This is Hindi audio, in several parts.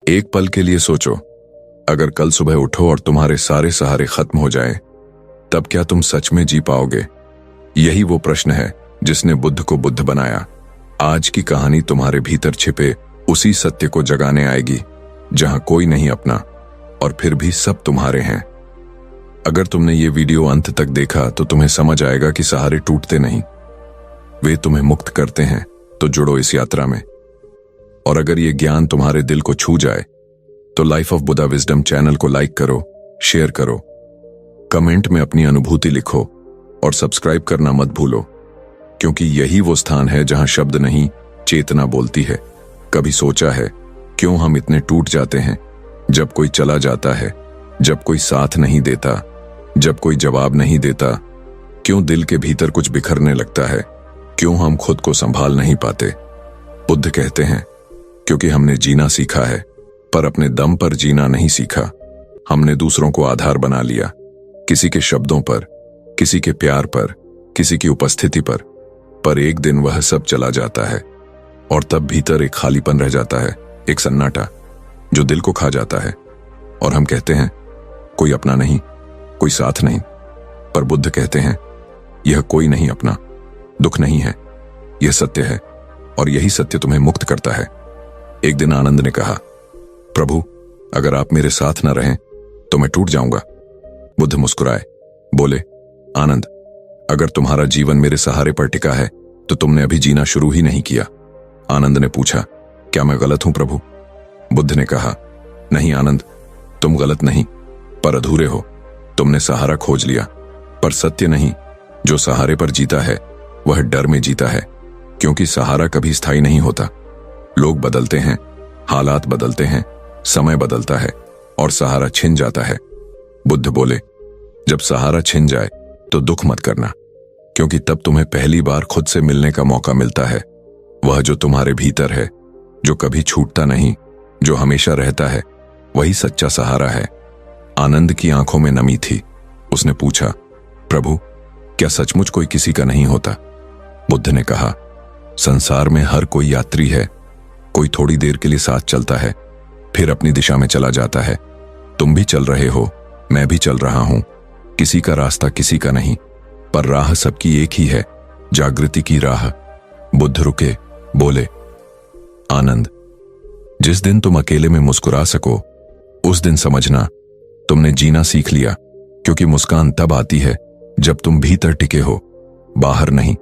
एक पल के लिए सोचो, अगर कल सुबह उठो और तुम्हारे सारे सहारे खत्म हो जाएं, तब क्या तुम सच में जी पाओगे? यही वो प्रश्न है जिसने बुद्ध को बुद्ध बनाया। आज की कहानी तुम्हारे भीतर छिपे उसी सत्य को जगाने आएगी जहां कोई नहीं अपना और फिर भी सब तुम्हारे हैं। अगर तुमने ये वीडियो अंत तक देखा तो तुम्हें समझ आएगा कि सहारे टूटते नहीं, वे तुम्हें मुक्त करते हैं। तो जुड़ो इस यात्रा में। और अगर ये ज्ञान तुम्हारे दिल को छू जाए तो life of Buddha wisdom channel को लाइक करो, शेयर करो, कमेंट में अपनी अनुभूति लिखो और सब्सक्राइब करना मत भूलो, क्योंकि यही वो स्थान है जहां शब्द नहीं, चेतना बोलती है। कभी सोचा है क्यों हम इतने टूट जाते हैं? जब कोई चला जाता है, जब कोई साथ नहीं देता, जब कोई जवाब नहीं देता, क्यों दिल के भीतर कुछ बिखरने लगता है? क्यों हम खुद को संभाल नहीं पाते? बुद्ध कहते हैं, क्योंकि हमने जीना सीखा है पर अपने दम पर जीना नहीं सीखा। हमने दूसरों को आधार बना लिया, किसी के शब्दों पर, किसी के प्यार पर, किसी की उपस्थिति पर एक दिन वह सब चला जाता है और तब भीतर एक खालीपन रह जाता है, एक सन्नाटा जो दिल को खा जाता है। और हम कहते हैं कोई अपना नहीं, कोई साथ नहीं। पर बुद्ध कहते हैं यह कोई नहीं अपना, दुख नहीं है, यह सत्य है और यही सत्य तुम्हें मुक्त करता है। एक दिन आनंद ने कहा, प्रभु अगर आप मेरे साथ न रहें तो मैं टूट जाऊंगा। बुद्ध मुस्कुराए, बोले, आनंद अगर तुम्हारा जीवन मेरे सहारे पर टिका है तो तुमने अभी जीना शुरू ही नहीं किया। आनंद ने पूछा, क्या मैं गलत हूं प्रभु? बुद्ध ने कहा, नहीं आनंद, तुम गलत नहीं पर अधूरे हो। तुमने सहारा खोज लिया पर सत्य नहीं। जो सहारे पर जीता है वह डर में जीता है, क्योंकि सहारा कभी स्थायी नहीं होता। लोग बदलते हैं, हालात बदलते हैं, समय बदलता है और सहारा छिन जाता है। बुद्ध बोले, जब सहारा छिन जाए तो दुख मत करना, क्योंकि तब तुम्हें पहली बार खुद से मिलने का मौका मिलता है। वह जो तुम्हारे भीतर है, जो कभी छूटता नहीं, जो हमेशा रहता है, वही सच्चा सहारा है। आनंद की आंखों में नमी थी। उसने पूछा, प्रभु क्या सचमुच कोई किसी का नहीं होता? बुद्ध ने कहा, संसार में हर कोई यात्री है। कोई थोड़ी देर के लिए साथ चलता है, फिर अपनी दिशा में चला जाता है। तुम भी चल रहे हो, मैं भी चल रहा हूं। किसी का रास्ता किसी का नहीं, पर राह सबकी एक ही है, जागृति की राह। बुद्ध रुके, बोले, आनंद जिस दिन तुम अकेले में मुस्कुरा सको उस दिन समझना तुमने जीना सीख लिया, क्योंकि मुस्कान तब आती है जब तुम भीतर टिके हो, बाहर नहीं।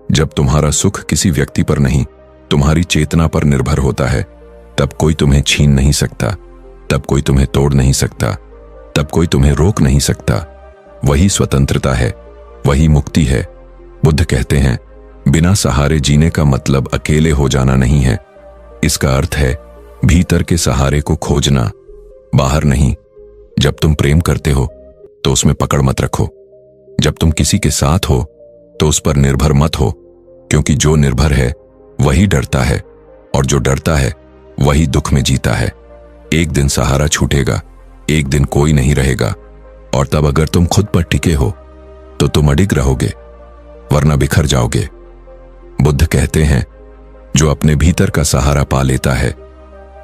जब तुम्हारा सुख किसी व्यक्ति पर नहीं, तुम्हारी चेतना पर निर्भर होता है, तब कोई तुम्हें छीन नहीं सकता, तब कोई तुम्हें तोड़ नहीं सकता, तब कोई तुम्हें रोक नहीं सकता। वही स्वतंत्रता है, वही मुक्ति है। बुद्ध कहते हैं, बिना सहारे जीने का मतलब अकेले हो जाना नहीं है। इसका अर्थ है भीतर के सहारे को खोजना, बाहर नहीं। जब तुम प्रेम करते हो तो उसमें पकड़ मत रखो। जब तुम किसी के साथ हो तो उस पर निर्भर मत हो, क्योंकि जो निर्भर है वही डरता है और जो डरता है वही दुख में जीता है। एक दिन सहारा छूटेगा, एक दिन कोई नहीं रहेगा, और तब अगर तुम खुद पर टिके हो तो तुम अडिग रहोगे, वरना बिखर जाओगे। बुद्ध कहते हैं, जो अपने भीतर का सहारा पा लेता है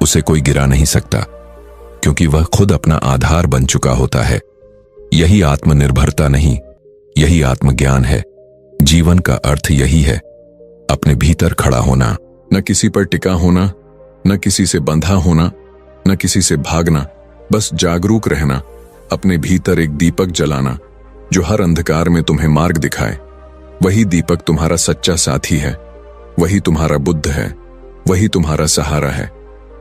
उसे कोई गिरा नहीं सकता, क्योंकि वह खुद अपना आधार बन चुका होता है। यही आत्मनिर्भरता नहीं, यही आत्मज्ञान है। जीवन का अर्थ यही है, अपने भीतर खड़ा होना, न किसी पर टिका होना, न किसी से बंधा होना, न किसी से भागना, बस जागरूक रहना। अपने भीतर एक दीपक जलाना जो हर अंधकार में तुम्हें मार्ग दिखाए। वही दीपक तुम्हारा सच्चा साथी है, वही तुम्हारा बुद्ध है, वही तुम्हारा सहारा है।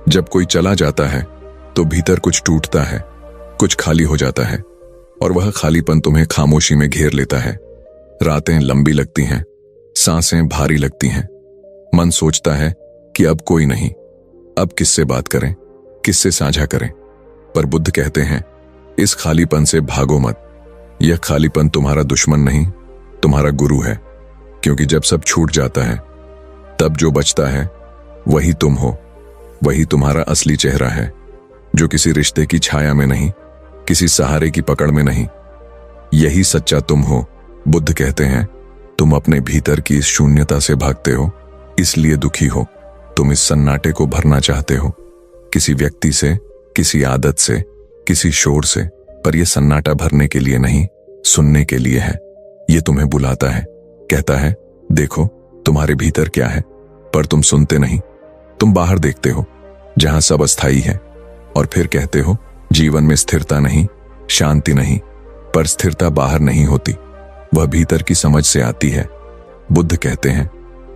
जब कोई चला जाता है तो भीतर कुछ टूटता है, कुछ खाली हो जाता है, और वह खालीपन तुम्हें खामोशी में घेर लेता है। रातें लंबी लगती हैं, सांसें भारी लगती हैं, मन सोचता है कि अब कोई नहीं, अब किससे बात करें, किससे साझा करें। पर बुद्ध कहते हैं, इस खालीपन से भागो मत। यह खालीपन तुम्हारा दुश्मन नहीं, तुम्हारा गुरु है, क्योंकि जब सब छूट जाता है तब जो बचता है वही तुम हो, वही तुम्हारा असली चेहरा है, जो किसी रिश्ते की छाया में नहीं, किसी सहारे की पकड़ में नहीं। यही सच्चा तुम हो। बुद्ध कहते हैं, तुम अपने भीतर की इस शून्यता से भागते हो, इसलिए दुखी हो। तुम इस सन्नाटे को भरना चाहते हो, किसी व्यक्ति से, किसी आदत से, किसी शोर से, पर यह सन्नाटा भरने के लिए नहीं, सुनने के लिए है। ये तुम्हें बुलाता है, कहता है देखो तुम्हारे भीतर क्या है, पर तुम सुनते नहीं। तुम बाहर देखते हो जहां सब अस्थाई है, और फिर कहते हो जीवन में स्थिरता नहीं, शांति नहीं। पर स्थिरता बाहर नहीं होती, वह भीतर की समझ से आती है। बुद्ध कहते हैं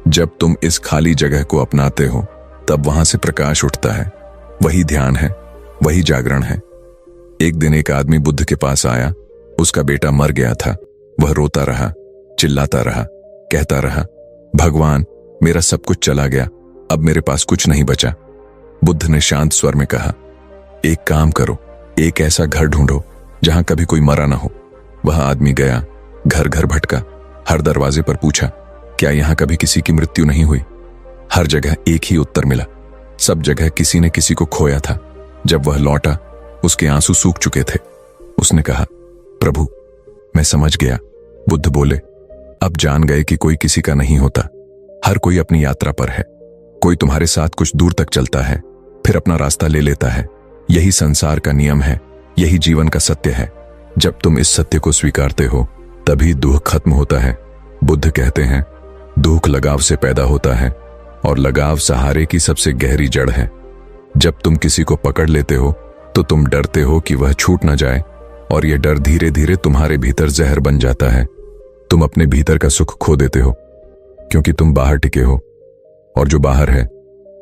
जब तुम इस खाली जगह को अपनाते हो तब वहां से प्रकाश उठता है। वही ध्यान है, वही जागरण है। एक दिन एक आदमी बुद्ध के पास आया। उसका बेटा मर गया था। वह रोता रहा, चिल्लाता रहा, कहता रहा भगवान मेरा सब कुछ चला गया, अब मेरे पास कुछ नहीं बचा। बुद्ध ने शांत स्वर में कहा एक काम करो, एक ऐसा घर ढूंढो जहां कभी कोई मरा ना हो। वह आदमी गया, घर घर भटका, हर दरवाजे पर पूछा क्या यहां कभी किसी की मृत्यु नहीं हुई। हर जगह एक ही उत्तर मिला, सब जगह किसी ने किसी को खोया था। जब वह लौटा उसके आंसू सूख चुके थे। उसने कहा प्रभु मैं समझ गया। बुद्ध बोले अब जान गए कि कोई किसी का नहीं होता, हर कोई अपनी यात्रा पर है। कोई तुम्हारे साथ कुछ दूर तक चलता है, फिर अपना रास्ता ले लेता है। यही संसार का नियम है, यही जीवन का सत्य है। जब तुम इस सत्य को स्वीकारते हो तभी दुख खत्म होता है। बुद्ध कहते हैं दुख लगाव से पैदा होता है, और लगाव सहारे की सबसे गहरी जड़ है। जब तुम किसी को पकड़ लेते हो तो तुम डरते हो कि वह छूट न जाए, और यह डर धीरे धीरे तुम्हारे भीतर जहर बन जाता है। तुम अपने भीतर का सुख खो देते हो, क्योंकि तुम बाहर टिके हो, और जो बाहर है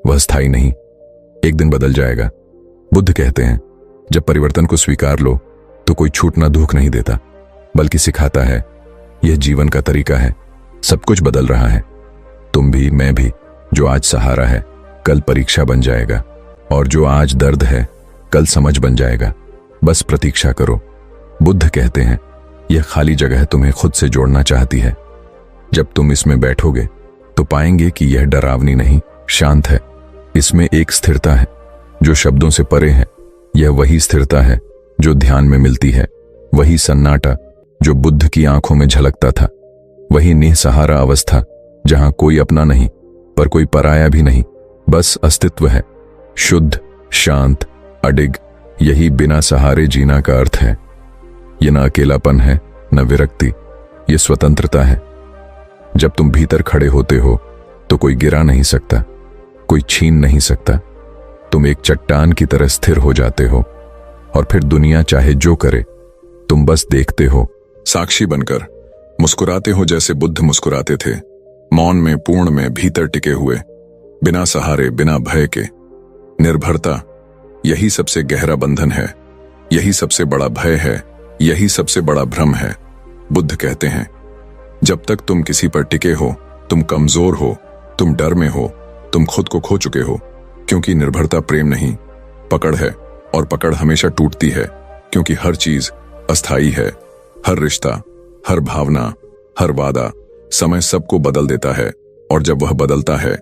वह स्थायी नहीं, एक दिन बदल जाएगा। बुद्ध कहते हैं जब परिवर्तन को स्वीकार लो तो कोई छूटना दुख नहीं देता, बल्कि सिखाता है यह जीवन का तरीका है। सब कुछ बदल रहा है, तुम भी, मैं भी। जो आज सहारा है कल परीक्षा बन जाएगा, और जो आज दर्द है कल समझ बन जाएगा। बस प्रतीक्षा करो। बुद्ध कहते हैं यह खाली जगह तुम्हें खुद से जोड़ना चाहती है। जब तुम इसमें बैठोगे तो पाएंगे कि यह डरावनी नहीं, शांत है। इसमें एक स्थिरता है जो शब्दों से परे है। यह वही स्थिरता है जो ध्यान में मिलती है, वही सन्नाटा जो बुद्ध की आंखों में झलकता था, वही निसहारा अवस्था जहां कोई अपना नहीं पर कोई पराया भी नहीं, बस अस्तित्व है। शुद्ध, शांत, अडिग, यही बिना सहारे जीना का अर्थ है। यह न अकेलापन है, न विरक्ति, यह स्वतंत्रता है। जब तुम भीतर खड़े होते हो तो कोई गिरा नहीं सकता, कोई छीन नहीं सकता। तुम एक चट्टान की तरह स्थिर हो जाते हो, और फिर दुनिया चाहे जो करे तुम बस देखते हो, साक्षी बनकर। मुस्कुराते हो जैसे बुद्ध मुस्कुराते थे, मौन में, पूर्ण में, भीतर टिके हुए, बिना सहारे, बिना भय के। निर्भरता, यही सबसे गहरा बंधन है, यही सबसे बड़ा भय है, यही सबसे बड़ा भ्रम है। बुद्ध कहते हैं जब तक तुम किसी पर टिके हो तुम कमजोर हो, तुम डर में हो, तुम खुद को खो चुके हो। क्योंकि निर्भरता प्रेम नहीं, पकड़ है, और पकड़ हमेशा टूटती है, क्योंकि हर चीज अस्थाई है। हर रिश्ता, हर भावना, हर वादा, समय सबको बदल देता है, और जब वह बदलता है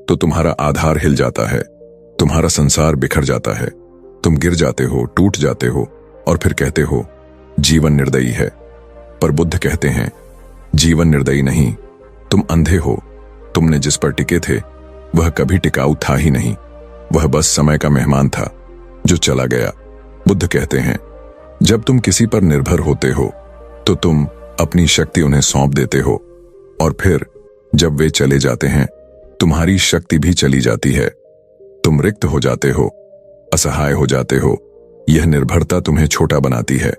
तो तुम्हारा आधार हिल जाता है, तुम्हारा संसार बिखर जाता है, तुम गिर जाते हो, टूट जाते हो, और फिर कहते हो जीवन निर्दयी है। पर बुद्ध कहते हैं जीवन निर्दयी नहीं, तुम अंधे हो। तुमने जिस पर टिके थे वह कभी टिकाऊ था ही नहीं, वह बस समय का मेहमान था जो चला गया। बुद्ध कहते हैं जब तुम किसी पर निर्भर होते हो तो तुम अपनी शक्ति उन्हें सौंप देते हो, और फिर जब वे चले जाते हैं तुम्हारी शक्ति भी चली जाती है। तुम रिक्त हो जाते हो, असहाय हो जाते हो। यह निर्भरता तुम्हें छोटा बनाती है,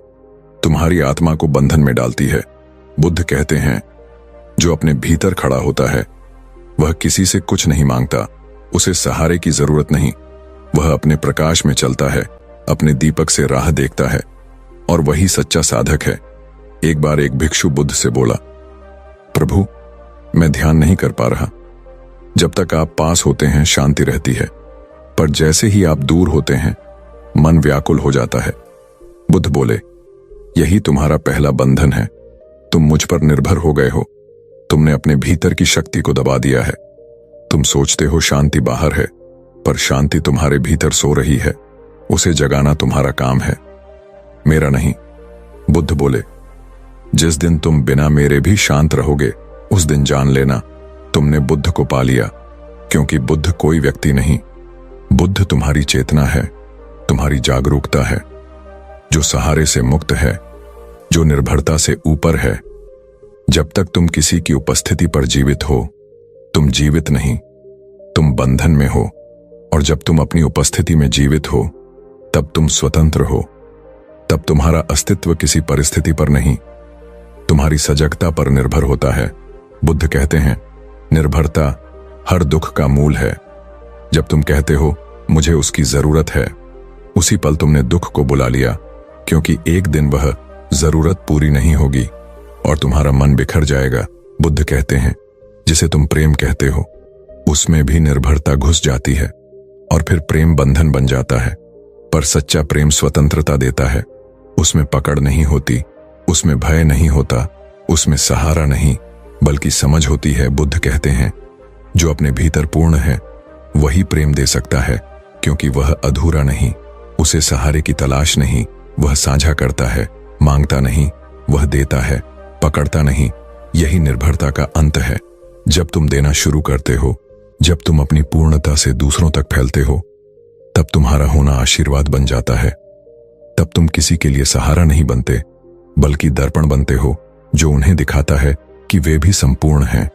तुम्हारी आत्मा को बंधन में डालती है। बुद्ध कहते हैं जो अपने भीतर खड़ा होता है वह किसी से कुछ नहीं मांगता, उसे सहारे की जरूरत नहीं। वह अपने प्रकाश में चलता है, अपने दीपक से राह देखता है, और वही सच्चा साधक है। एक बार एक भिक्षु बुद्ध से बोला प्रभु मैं ध्यान नहीं कर पा रहा। जब तक आप पास होते हैं शांति रहती है, पर जैसे ही आप दूर होते हैं मन व्याकुल हो जाता है। बुद्ध बोले यही तुम्हारा पहला बंधन है, तुम मुझ पर निर्भर हो गए हो, तुमने अपने भीतर की शक्ति को दबा दिया है। तुम सोचते हो शांति बाहर है, पर शांति तुम्हारे भीतर सो रही है, उसे जगाना तुम्हारा काम है, मेरा नहीं। बुद्ध बोले जिस दिन तुम बिना मेरे भी शांत रहोगे उस दिन जान लेना तुमने बुद्ध को पा लिया, क्योंकि बुद्ध कोई व्यक्ति नहीं, बुद्ध तुम्हारी चेतना है, तुम्हारी जागरूकता है, जो सहारे से मुक्त है, जो निर्भरता से ऊपर है। जब तक तुम किसी की उपस्थिति पर जीवित हो, तुम जीवित नहीं, तुम बंधन में हो। और जब तुम अपनी उपस्थिति में जीवित हो, तब तुम स्वतंत्र हो। तब तुम्हारा अस्तित्व किसी परिस्थिति पर नहीं, तुम्हारी सजगता पर निर्भर होता है। बुद्ध कहते हैं, निर्भरता हर दुख का मूल है। जब तुम कहते हो मुझे उसकी जरूरत है, उसी पल तुमने दुख को बुला लिया, क्योंकि एक दिन वह जरूरत पूरी नहीं होगी और तुम्हारा मन बिखर जाएगा। बुद्ध कहते हैं, जिसे तुम प्रेम कहते हो, उसमें भी निर्भरता घुस जाती है और फिर प्रेम बंधन बन जाता है। पर सच्चा प्रेम स्वतंत्रता देता है। उसमें पकड़ नहीं होती, उसमें भय नहीं होता, उसमें सहारा नहीं बल्कि समझ होती है। बुद्ध कहते हैं, जो अपने भीतर पूर्ण है वही प्रेम दे सकता है, क्योंकि वह अधूरा नहीं, उसे सहारे की तलाश नहीं, वह साझा करता है, मांगता नहीं, वह देता है, पकड़ता नहीं। यही निर्भरता का अंत है। जब तुम देना शुरू करते हो, जब तुम अपनी पूर्णता से दूसरों तक फैलते हो, तब तुम्हारा होना आशीर्वाद बन जाता है। तब तुम किसी के लिए सहारा नहीं बनते, बल्कि दर्पण बनते हो, जो उन्हें दिखाता है कि वे भी संपूर्ण हैं।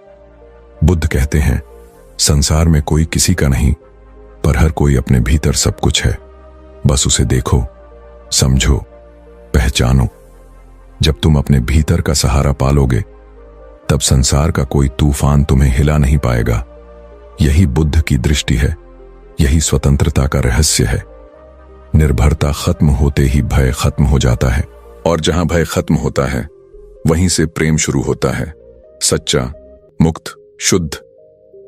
बुद्ध कहते हैं, संसार में कोई किसी का नहीं, पर हर कोई अपने भीतर सब कुछ है। बस उसे देखो, समझो, पहचानो। जब तुम अपने भीतर का सहारा पालोगे, तब संसार का कोई तूफान तुम्हें हिला नहीं पाएगा। यही बुद्ध की दृष्टि है, यही स्वतंत्रता का रहस्य है। निर्भरता खत्म होते ही भय खत्म हो जाता है, और जहां भय खत्म होता है, वहीं से प्रेम शुरू होता है। सच्चा, मुक्त, शुद्ध,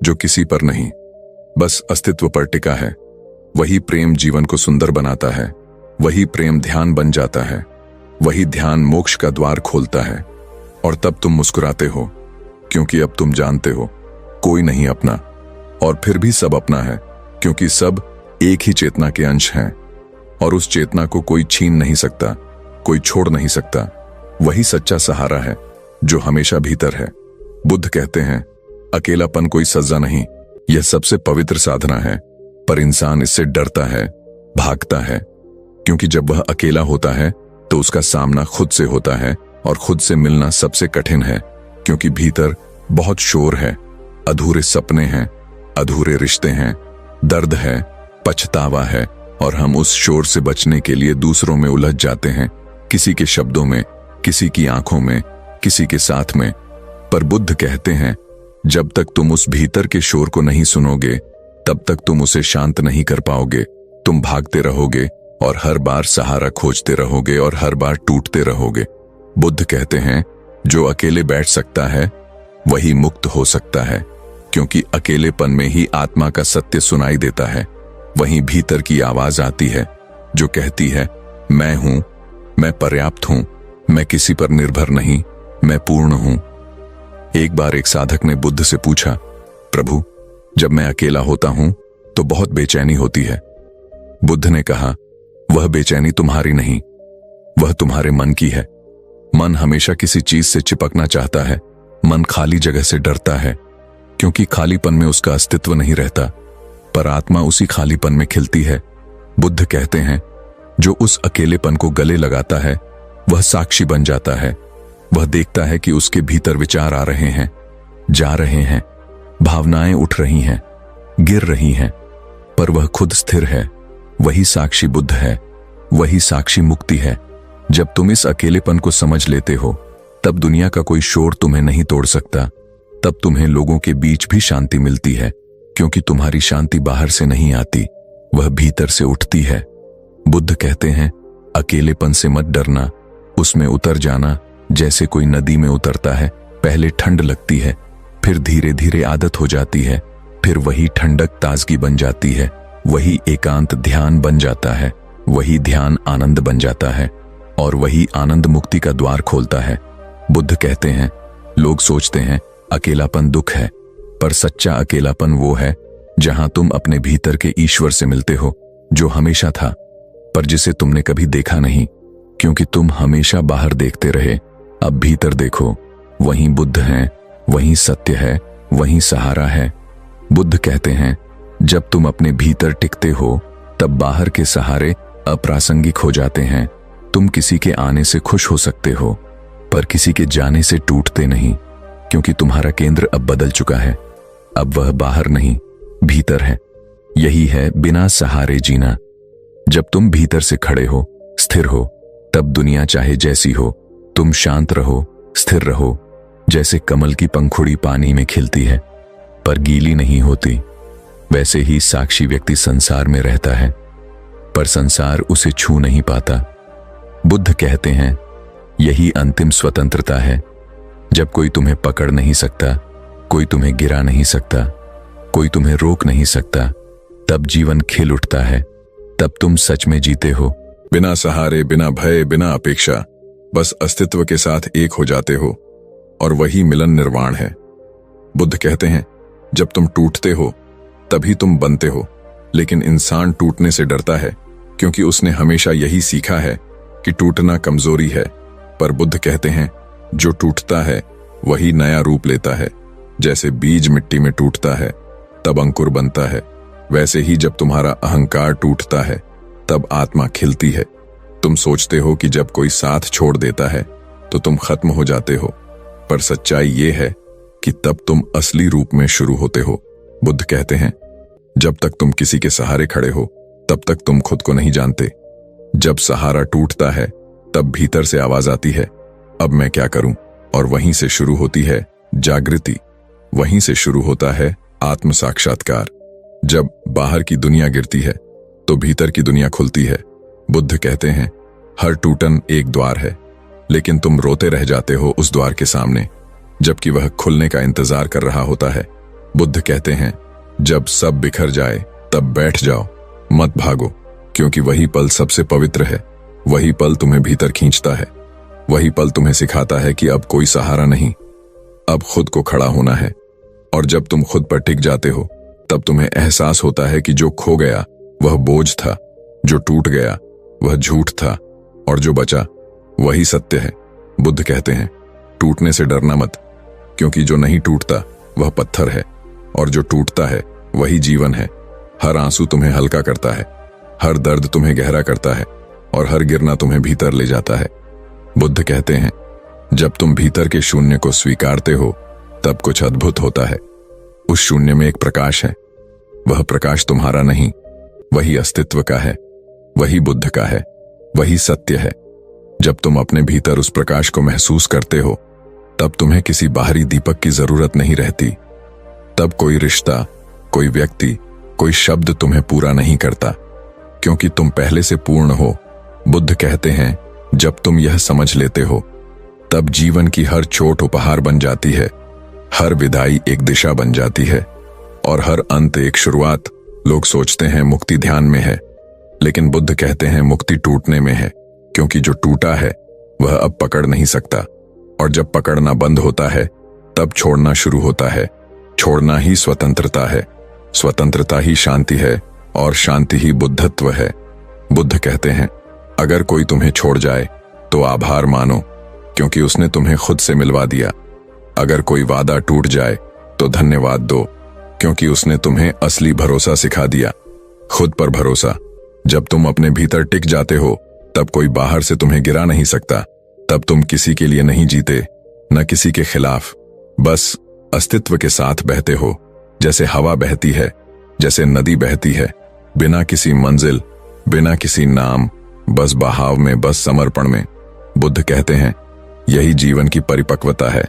जो किसी पर नहीं, बस अस्तित्व पर टिका है। वही प्रेम जीवन को सुंदर बनाता है। वही प्रेम ध्यान बन जाता है। वही ध्यान मोक्ष का द्वार खोलता है। और तब तुम मुस्कुराते हो, क्योंकि अब तुम जानते हो कोई नहीं अपना, और फिर भी सब अपना है, क्योंकि सब एक ही चेतना के अंश हैं। और उस चेतना को कोई छीन नहीं सकता, कोई छोड़ नहीं सकता। वही सच्चा सहारा है, जो हमेशा भीतर है। बुद्ध कहते हैं, अकेलापन कोई सजा नहीं, यह सबसे पवित्र साधना है। पर इंसान इससे डरता है, भागता है, क्योंकि जब वह अकेला होता है तो उसका सामना खुद से होता है, और खुद से मिलना सबसे कठिन है, क्योंकि भीतर बहुत शोर है, अधूरे सपने हैं, अधूरे रिश्ते हैं, दर्द है, पछतावा है, और हम उस शोर से बचने के लिए दूसरों में उलझ जाते हैं, किसी के शब्दों में, किसी की आंखों में, किसी के साथ में। पर बुद्ध कहते हैं, जब तक तुम उस भीतर के शोर को नहीं सुनोगे, तब तक तुम उसे शांत नहीं कर पाओगे। तुम भागते रहोगे और हर बार सहारा खोजते रहोगे और हर बार टूटते रहोगे। बुद्ध कहते हैं, जो अकेले बैठ सकता है वही मुक्त हो सकता है, क्योंकि अकेलेपन में ही आत्मा का सत्य सुनाई देता है। वहीं भीतर की आवाज आती है, जो कहती है, मैं हूं, मैं पर्याप्त हूं, मैं किसी पर निर्भर नहीं, मैं पूर्ण हूं। एक बार एक साधक ने बुद्ध से पूछा, प्रभु, जब मैं अकेला होता हूं तो बहुत बेचैनी होती है। बुद्ध ने कहा, वह बेचैनी तुम्हारी नहीं, वह तुम्हारे मन की है। मन हमेशा किसी चीज से चिपकना चाहता है। मन खाली जगह से डरता है, क्योंकि खालीपन में उसका अस्तित्व नहीं रहता। पर आत्मा उसी खालीपन में खिलती है। बुद्ध कहते हैं, जो उस अकेलेपन को गले लगाता है वह साक्षी बन जाता है। वह देखता है कि उसके भीतर विचार आ रहे हैं, जा रहे हैं, भावनाएं उठ रही हैं, गिर रही हैं, पर वह खुद स्थिर है। वही साक्षी बुद्ध है, वही साक्षी मुक्ति है। जब तुम इस अकेलेपन को समझ लेते हो, तब दुनिया का कोई शोर तुम्हें नहीं तोड़ सकता। तब तुम्हें लोगों के बीच भी शांति मिलती है, क्योंकि तुम्हारी शांति बाहर से नहीं आती, वह भीतर से उठती है। बुद्ध कहते हैं, अकेलेपन से मत डरना, उसमें उतर जाना जैसे कोई नदी में उतरता है। पहले ठंड लगती है, फिर धीरे धीरे आदत हो जाती है, फिर वही ठंडक ताजगी बन जाती है, वही एकांत ध्यान बन जाता है, वही ध्यान आनंद बन जाता है, और वही आनंद मुक्ति का द्वार खोलता है। बुद्ध कहते हैं, लोग सोचते हैं अकेलापन दुख है, पर सच्चा अकेलापन वो है जहां तुम अपने भीतर के ईश्वर से मिलते हो, जो हमेशा था, पर जिसे तुमने कभी देखा नहीं, क्योंकि तुम हमेशा बाहर देखते रहे। अब भीतर देखो, वहीं बुद्ध हैं, वहीं सत्य है, वहीं सहारा है। बुद्ध कहते हैं, जब तुम अपने भीतर टिकते हो तब बाहर के सहारे अप्रासंगिक हो जाते हैं। तुम किसी के आने से खुश हो सकते हो, पर किसी के जाने से टूटते नहीं, क्योंकि तुम्हारा केंद्र अब बदल चुका है। अब वह बाहर नहीं, भीतर है। यही है बिना सहारे जीना। जब तुम भीतर से खड़े हो, स्थिर हो, तब दुनिया चाहे जैसी हो, तुम शांत रहो, स्थिर रहो। जैसे कमल की पंखुड़ी पानी में खिलती है पर गीली नहीं होती, वैसे ही साक्षी व्यक्ति संसार में रहता है पर संसार उसे छू नहीं पाता। बुद्ध कहते हैं, यही अंतिम स्वतंत्रता है। जब कोई तुम्हें पकड़ नहीं सकता, कोई तुम्हें गिरा नहीं सकता, कोई तुम्हें रोक नहीं सकता, तब जीवन खिल उठता है। तब तुम सच में जीते हो। बिना सहारे, बिना भय, बिना अपेक्षा, बस अस्तित्व के साथ एक हो जाते हो, और वही मिलन निर्वाण है। बुद्ध कहते हैं, जब तुम टूटते हो तभी तुम बनते हो। लेकिन इंसान टूटने से डरता है, क्योंकि उसने हमेशा यही सीखा है कि टूटना कमजोरी है। पर बुद्ध कहते हैं, जो टूटता है वही नया रूप लेता है। जैसे बीज मिट्टी में टूटता है तब अंकुर बनता है, वैसे ही जब तुम्हारा अहंकार टूटता है तब आत्मा खिलती है। तुम सोचते हो कि जब कोई साथ छोड़ देता है तो तुम खत्म हो जाते हो, पर सच्चाई ये है कि तब तुम असली रूप में शुरू होते हो। बुद्ध कहते हैं, जब तक तुम किसी के सहारे खड़े हो तब तक तुम खुद को नहीं जानते। जब सहारा टूटता है तब भीतर से आवाज आती है, अब मैं क्या करूं? और वहीं से शुरू होती है जागृति, वहीं से शुरू होता है आत्म साक्षात्कार। जब बाहर की दुनिया गिरती है तो भीतर की दुनिया खुलती है। बुद्ध कहते हैं, हर टूटन एक द्वार है, लेकिन तुम रोते रह जाते हो उस द्वार के सामने, जबकि वह खुलने का इंतजार कर रहा होता है। बुद्ध कहते हैं, जब सब बिखर जाए तब बैठ जाओ, मत भागो, क्योंकि वही पल सबसे पवित्र है। वही पल तुम्हें भीतर खींचता है। वही पल तुम्हें सिखाता है कि अब कोई सहारा नहीं, अब खुद को खड़ा होना है। और जब तुम खुद पर टिक जाते हो तब तुम्हें एहसास होता है कि जो खो गया वह बोझ था, जो टूट गया वह झूठ था, और जो बचा वही सत्य है। बुद्ध कहते हैं, टूटने से डरना मत, क्योंकि जो नहीं टूटता वह पत्थर है, और जो टूटता है वही जीवन है। हर आंसू तुम्हें हल्का करता है, हर दर्द तुम्हें गहरा करता है, और हर गिरना तुम्हें भीतर ले जाता है। बुद्ध कहते हैं, जब तुम भीतर के शून्य को स्वीकारते हो तब कुछ अद्भुत होता है। उस शून्य में एक प्रकाश है। वह प्रकाश तुम्हारा नहीं, वही अस्तित्व का है, वही बुद्ध का है, वही सत्य है। जब तुम अपने भीतर उस प्रकाश को महसूस करते हो तब तुम्हें किसी बाहरी दीपक की जरूरत नहीं रहती। तब कोई रिश्ता, कोई व्यक्ति, कोई शब्द तुम्हें पूरा नहीं करता, क्योंकि तुम पहले से पूर्ण हो। बुद्ध कहते हैं, जब तुम यह समझ लेते हो तब जीवन की हर चोट उपहार बन जाती है, हर विदाई एक दिशा बन जाती है, और हर अंत एक शुरुआत। लोग सोचते हैं मुक्ति ध्यान में है, लेकिन बुद्ध कहते हैं मुक्ति टूटने में है, क्योंकि जो टूटा है वह अब पकड़ नहीं सकता, और जब पकड़ना बंद होता है तब छोड़ना शुरू होता है। छोड़ना ही स्वतंत्रता है, स्वतंत्रता ही शांति है, और शांति ही बुद्धत्व है। बुद्ध कहते हैं, अगर कोई तुम्हें छोड़ जाए तो आभार मानो, क्योंकि उसने तुम्हें खुद से मिलवा दिया। अगर कोई वादा टूट जाए तो धन्यवाद दो, क्योंकि उसने तुम्हें असली भरोसा सिखा दिया, खुद पर भरोसा। जब तुम अपने भीतर टिक जाते हो तब कोई बाहर से तुम्हें गिरा नहीं सकता। तब तुम किसी के लिए नहीं जीते, न किसी के खिलाफ, बस अस्तित्व के साथ बहते हो, जैसे हवा बहती है, जैसे नदी बहती है, बिना किसी मंजिल, बिना किसी नाम, बस बहाव में, बस समर्पण में। बुद्ध कहते हैं, यही जीवन की परिपक्वता है।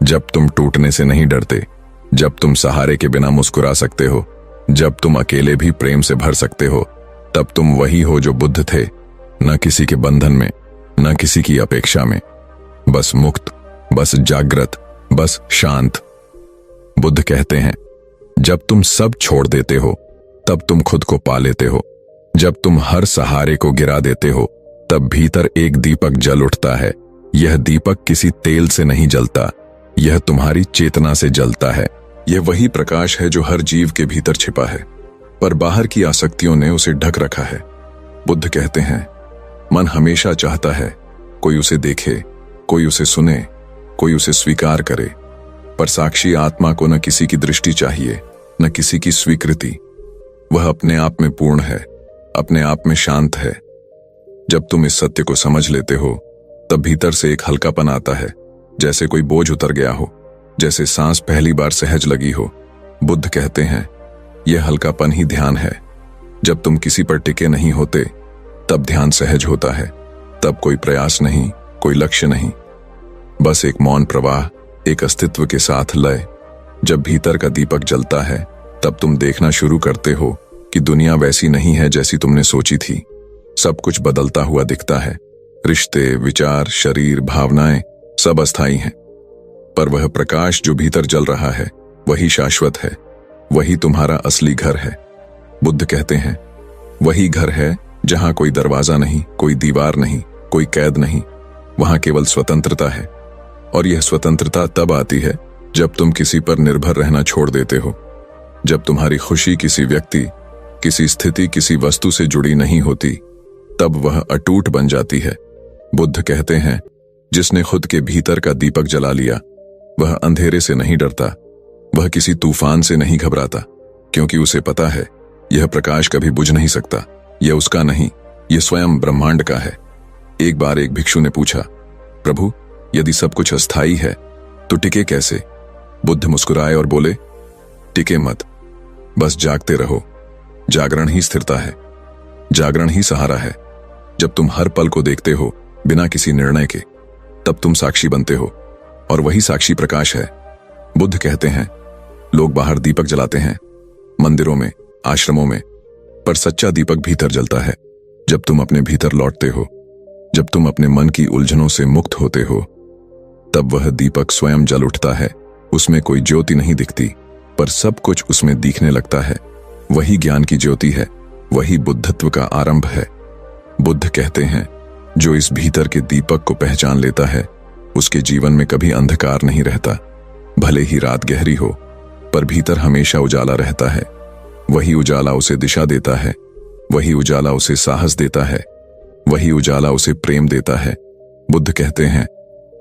जब तुम टूटने से नहीं डरते, जब तुम सहारे के बिना मुस्कुरा सकते हो, जब तुम अकेले भी प्रेम से भर सकते हो, तब तुम वही हो जो बुद्ध थे, न किसी के बंधन में, न किसी की अपेक्षा में, बस मुक्त, बस जागृत, बस शांत। बुद्ध कहते हैं, जब तुम सब छोड़ देते हो तब तुम खुद को पा लेते हो। जब तुम हर सहारे को गिरा देते हो तब भीतर एक दीपक जल उठता है। यह दीपक किसी तेल से नहीं जलता, यह तुम्हारी चेतना से जलता है। यह वही प्रकाश है जो हर जीव के भीतर छिपा है, पर बाहर की आसक्तियों ने उसे ढक रखा है। बुद्ध कहते हैं, मन हमेशा चाहता है कोई उसे देखे, कोई उसे सुने, कोई उसे स्वीकार करे, पर साक्षी आत्मा को न किसी की दृष्टि चाहिए, न किसी की स्वीकृति, वह अपने आप में पूर्ण है, अपने आप में शांत है। जब तुम इस सत्य को समझ लेते हो तब भीतर से एक हल्कापन आता है, जैसे कोई बोझ उतर गया हो, जैसे सांस पहली बार सहज लगी हो। बुद्ध कहते हैं यह हल्कापन ही ध्यान है। जब तुम किसी पर टिके नहीं होते तब ध्यान सहज होता है। तब कोई प्रयास नहीं, कोई लक्ष्य नहीं, बस एक मौन प्रवाह, एक अस्तित्व के साथ लय। जब भीतर का दीपक जलता है तब तुम देखना शुरू करते हो कि दुनिया वैसी नहीं है जैसी तुमने सोची थी। सब कुछ बदलता हुआ दिखता है। रिश्ते, विचार, शरीर, भावनाएं सब अस्थायी हैं, पर वह प्रकाश जो भीतर जल रहा है वही शाश्वत है। वही तुम्हारा असली घर है। बुद्ध कहते हैं वही घर है जहां कोई दरवाजा नहीं, कोई दीवार नहीं, कोई कैद नहीं। वहां केवल स्वतंत्रता है। और यह स्वतंत्रता तब आती है जब तुम किसी पर निर्भर रहना छोड़ देते हो। जब तुम्हारी खुशी किसी व्यक्ति, किसी स्थिति, किसी वस्तु से जुड़ी नहीं होती, तब वह अटूट बन जाती है। बुद्ध कहते हैं जिसने खुद के भीतर का दीपक जला लिया वह अंधेरे से नहीं डरता, वह किसी तूफान से नहीं घबराता, क्योंकि उसे पता है यह प्रकाश कभी बुझ नहीं सकता। यह उसका नहीं, यह स्वयं ब्रह्मांड का है। एक बार एक भिक्षु ने पूछा, प्रभु यदि सब कुछ अस्थायी है तो टिके कैसे? बुद्ध मुस्कुराए और बोले, टिके मत, बस जागते रहो। जागरण ही स्थिरता है, जागरण ही सहारा है। जब तुम हर पल को देखते हो बिना किसी निर्णय के, तब तुम साक्षी बनते हो, और वही साक्षी प्रकाश है। बुद्ध कहते हैं लोग बाहर दीपक जलाते हैं, मंदिरों में, आश्रमों में, पर सच्चा दीपक भीतर जलता है। जब तुम अपने भीतर लौटते हो, जब तुम अपने मन की उलझनों से मुक्त होते हो, तब वह दीपक स्वयं जल उठता है। उसमें कोई ज्योति नहीं दिखती, पर सब कुछ उसमें दिखने लगता है। वही ज्ञान की ज्योति है, वही बुद्धत्व का आरंभ है। बुद्ध कहते हैं जो इस भीतर के दीपक को पहचान लेता है उसके जीवन में कभी अंधकार नहीं रहता। भले ही रात गहरी हो, पर भीतर हमेशा उजाला रहता है। वही उजाला उसे दिशा देता है, वही उजाला उसे साहस देता है, वही उजाला उसे प्रेम देता है। बुद्ध कहते हैं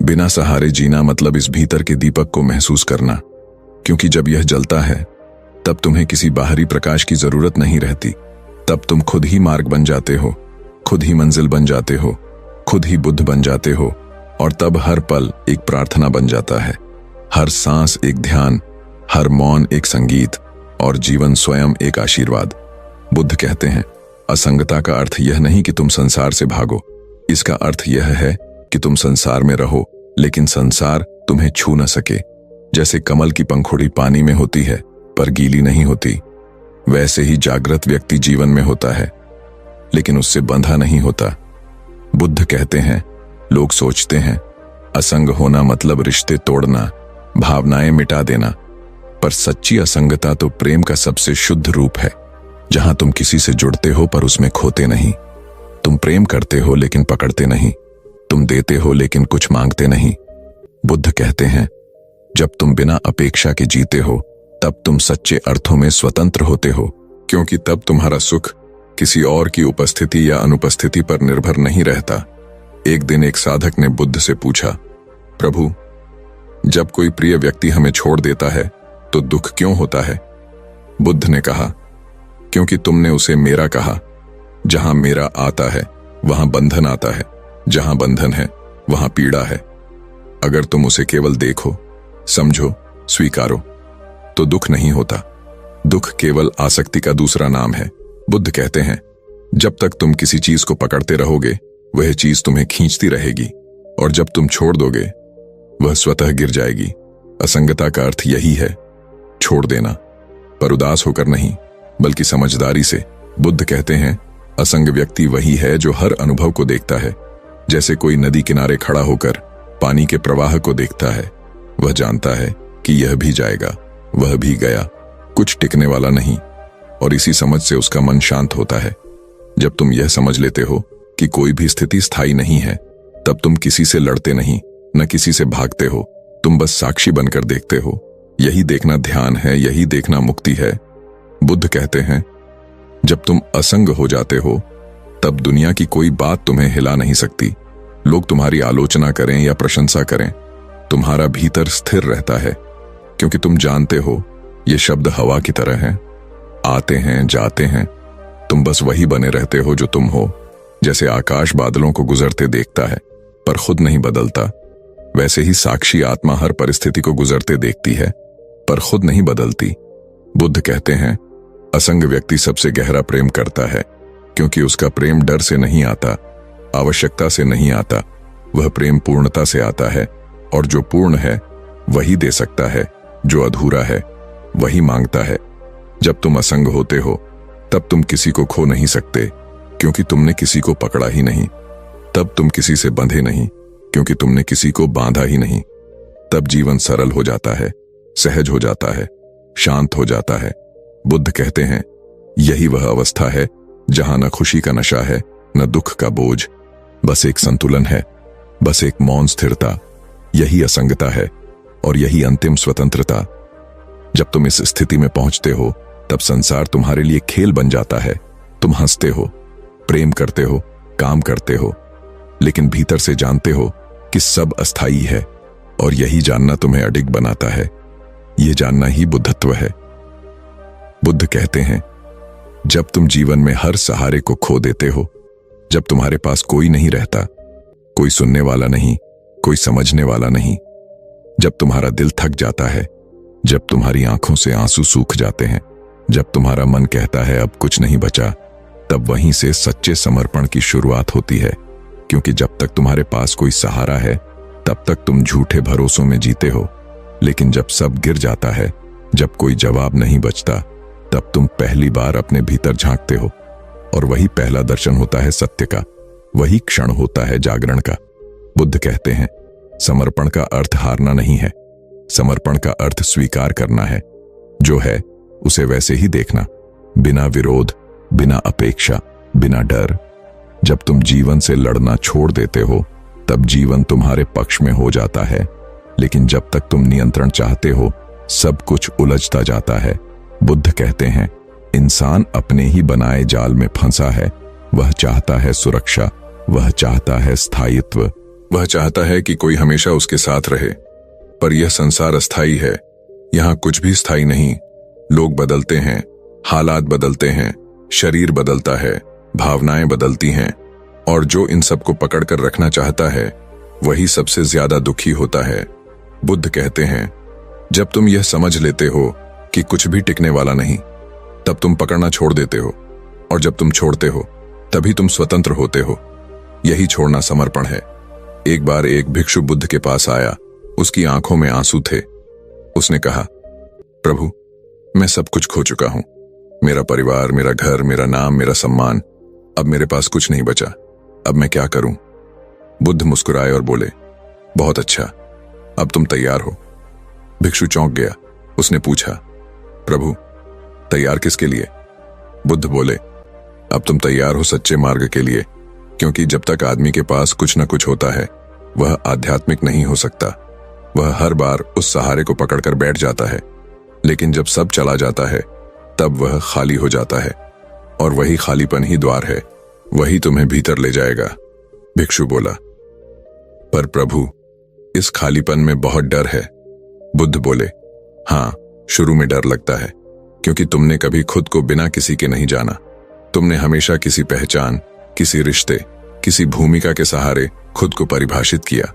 बिना सहारे जीना मतलब इस भीतर के दीपक को महसूस करना, क्योंकि जब यह जलता है तब तुम्हें किसी बाहरी प्रकाश की जरूरत नहीं रहती। तब तुम खुद ही मार्ग बन जाते हो, खुद ही मंजिल बन जाते हो, खुद ही बुद्ध बन जाते हो। और तब हर पल एक प्रार्थना बन जाता है, हर सांस एक ध्यान, हर मौन एक संगीत, और जीवन स्वयं एक आशीर्वाद। बुद्ध कहते हैं असंगता का अर्थ यह नहीं कि तुम संसार से भागो, इसका अर्थ यह है कि तुम संसार में रहो लेकिन संसार तुम्हें छू न सके। जैसे कमल की पंखुड़ी पानी में होती है पर गीली नहीं होती, वैसे ही जागृत व्यक्ति जीवन में होता है लेकिन उससे बंधा नहीं होता। बुद्ध कहते हैं लोग सोचते हैं असंग होना मतलब रिश्ते तोड़ना, भावनाएं मिटा देना, पर सच्ची असंगता तो प्रेम का सबसे शुद्ध रूप है, जहां तुम किसी से जुड़ते हो पर उसमें खोते नहीं। तुम प्रेम करते हो लेकिन पकड़ते नहीं, तुम देते हो लेकिन कुछ मांगते नहीं। बुद्ध कहते हैं जब तुम बिना अपेक्षा के जीते हो तब तुम सच्चे अर्थों में स्वतंत्र होते हो, क्योंकि तब तुम्हारा सुख किसी और की उपस्थिति या अनुपस्थिति पर निर्भर नहीं रहता। एक दिन एक साधक ने बुद्ध से पूछा, प्रभु जब कोई प्रिय व्यक्ति हमें छोड़ देता है तो दुख क्यों होता है? बुद्ध ने कहा क्योंकि तुमने उसे मेरा कहा। जहां मेरा आता है वहां बंधन आता है, जहां बंधन है वहां पीड़ा है। अगर तुम उसे केवल देखो, समझो, स्वीकारो तो दुख नहीं होता। दुख केवल आसक्ति का दूसरा नाम है। बुद्ध कहते हैं जब तक तुम किसी चीज को पकड़ते रहोगे वह चीज तुम्हें खींचती रहेगी, और जब तुम छोड़ दोगे वह स्वतः गिर जाएगी। असंगता का अर्थ यही है, छोड़ देना, पर उदास होकर नहीं बल्कि समझदारी से। बुद्ध कहते हैं असंग व्यक्ति वही है जो हर अनुभव को देखता है। जैसे कोई नदी किनारे खड़ा होकर पानी के प्रवाह को देखता है, वह जानता है कि यह भी जाएगा, वह भी गया, कुछ टिकने वाला नहीं, और इसी समझ से उसका मन शांत होता है। जब तुम यह समझ लेते हो कि कोई भी स्थिति स्थायी नहीं है, तब तुम किसी से लड़ते नहीं, न किसी से भागते हो, तुम बस साक्षी बनकर देखते हो। यही देखना ध्यान है, यही देखना मुक्ति है। बुद्ध कहते हैं जब तुम असंग हो जाते हो तब दुनिया की कोई बात तुम्हें हिला नहीं सकती। लोग तुम्हारी आलोचना करें या प्रशंसा करें, तुम्हारा भीतर स्थिर रहता है, क्योंकि तुम जानते हो ये शब्द हवा की तरह हैं, आते हैं, जाते हैं। तुम बस वही बने रहते हो जो तुम हो। जैसे आकाश बादलों को गुजरते देखता है पर खुद नहीं बदलता, वैसे ही साक्षी आत्मा हर परिस्थिति को गुजरते देखती है पर खुद नहीं बदलती। बुद्ध कहते हैं, असंग व्यक्ति सबसे गहरा प्रेम करता है, क्योंकि उसका प्रेम डर से नहीं आता, आवश्यकता से नहीं आता। वह प्रेम पूर्णता से आता है, और जो पूर्ण है वही दे सकता है, जो अधूरा है वही मांगता है। जब तुम असंग होते हो तब तुम किसी को खो नहीं सकते, क्योंकि तुमने किसी को पकड़ा ही नहीं। तब तुम किसी से बंधे नहीं, क्योंकि तुमने किसी को बांधा ही नहीं। तब जीवन सरल हो जाता है, सहज हो जाता है, शांत हो जाता है। बुद्ध कहते हैं, यही वह अवस्था है जहां न खुशी का नशा है, न दुख का बोझ, बस एक संतुलन है, बस एक मौन स्थिरता। यही असंगता है और यही अंतिम स्वतंत्रता। जब तुम इस स्थिति में पहुंचते हो तब संसार तुम्हारे लिए खेल बन जाता है। तुम हंसते हो, प्रेम करते हो, काम करते हो, लेकिन भीतर से जानते हो कि सब अस्थायी है, और यही जानना तुम्हें अडिग बनाता है। यह जानना ही बुद्धत्व है। बुद्ध कहते हैं, जब तुम जीवन में हर सहारे को खो देते हो, जब तुम्हारे पास कोई नहीं रहता, कोई सुनने वाला नहीं, कोई समझने वाला नहीं, जब तुम्हारा दिल थक जाता है, जब तुम्हारी आंखों से आंसू सूख जाते हैं, जब तुम्हारा मन कहता है अब कुछ नहीं बचा, तब वहीं से सच्चे समर्पण की शुरुआत होती है। क्योंकि जब तक तुम्हारे पास कोई सहारा है तब तक तुम झूठे भरोसों में जीते हो, लेकिन जब सब गिर जाता है, जब कोई जवाब नहीं बचता, तब तुम पहली बार अपने भीतर झांकते हो, और वही पहला दर्शन होता है सत्य का, वही क्षण होता है जागरण का। बुद्ध कहते हैं, समर्पण का अर्थ हारना नहीं है, समर्पण का अर्थ स्वीकार करना है। जो है उसे वैसे ही देखना, बिना विरोध, बिना अपेक्षा, बिना डर। जब तुम जीवन से लड़ना छोड़ देते हो तब जीवन तुम्हारे पक्ष में हो जाता है, लेकिन जब तक तुम नियंत्रण चाहते हो सब कुछ उलझता जाता है। बुद्ध कहते हैं, इंसान अपने ही बनाए जाल में फंसा है। वह चाहता है सुरक्षा, वह चाहता है स्थायित्व, वह चाहता है कि कोई हमेशा उसके साथ रहे, पर यह संसार अस्थायी है। यहां कुछ भी स्थायी नहीं। लोग बदलते हैं, हालात बदलते हैं, शरीर बदलता है, भावनाएं बदलती हैं, और जो इन सब को पकड़कर रखना चाहता है वही सबसे ज्यादा दुखी होता है। बुद्ध कहते हैं, जब तुम यह समझ लेते हो कि कुछ भी टिकने वाला नहीं, तब तुम पकड़ना छोड़ देते हो, और जब तुम छोड़ते हो तभी तुम स्वतंत्र होते हो। यही छोड़ना समर्पण है। एक बार एक भिक्षु बुद्ध के पास आया। उसकी आंखों में आंसू थे। उसने कहा, प्रभु, मैं सब कुछ खो चुका हूं। मेरा परिवार, मेरा घर, मेरा नाम, मेरा सम्मान, अब मेरे पास कुछ नहीं बचा। अब मैं क्या करूं? बुद्ध मुस्कुराए और बोले, बहुत अच्छा, अब तुम तैयार हो। भिक्षु चौंक गया। उसने पूछा, प्रभु, तैयार किसके लिए? बुद्ध बोले, अब तुम तैयार हो सच्चे मार्ग के लिए, क्योंकि जब तक आदमी के पास कुछ न कुछ होता है वह आध्यात्मिक नहीं हो सकता। वह हर बार उस सहारे को पकड़कर बैठ जाता है, लेकिन जब सब चला जाता है तब वह खाली हो जाता है, और वही खालीपन ही द्वार है, वही तुम्हें भीतर ले जाएगा। भिक्षु बोला, पर प्रभु, इस खालीपन में बहुत डर है। बुद्ध बोले, हाँ, शुरू में डर लगता है, क्योंकि तुमने कभी खुद को बिना किसी के नहीं जाना। तुमने हमेशा किसी पहचान, किसी रिश्ते, किसी भूमिका के सहारे खुद को परिभाषित किया।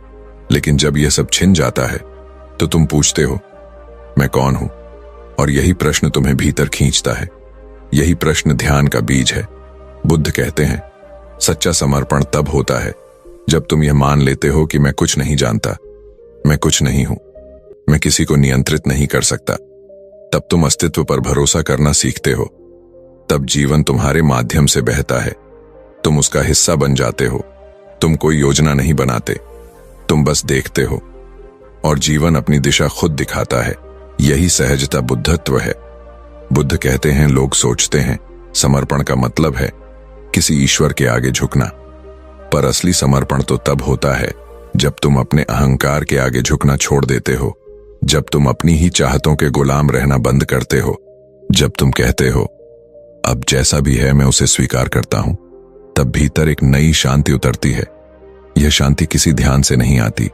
लेकिन जब यह सब छिन जाता है तो तुम पूछते हो, मैं कौन हूं? और यही प्रश्न तुम्हें भीतर खींचता है। यही प्रश्न ध्यान का बीज है। बुद्ध कहते हैं, सच्चा समर्पण तब होता है जब तुम यह मान लेते हो कि मैं कुछ नहीं जानता, मैं कुछ नहीं हूं, मैं किसी को नियंत्रित नहीं कर सकता। तब तुम अस्तित्व पर भरोसा करना सीखते हो। तब जीवन तुम्हारे माध्यम से बहता है। तुम उसका हिस्सा बन जाते हो। तुम कोई योजना नहीं बनाते, तुम बस देखते हो, और जीवन अपनी दिशा खुद दिखाता है। यही सहजता बुद्धत्व है। बुद्ध कहते हैं, लोग सोचते हैं समर्पण का मतलब है किसी ईश्वर के आगे झुकना, पर असली समर्पण तो तब होता है जब तुम अपने अहंकार के आगे झुकना छोड़ देते हो, जब तुम अपनी ही चाहतों के गुलाम रहना बंद करते हो, जब तुम कहते हो, अब जैसा भी है मैं उसे स्वीकार करता हूं, तब भीतर एक नई शांति उतरती है। यह शांति किसी ध्यान से नहीं आती,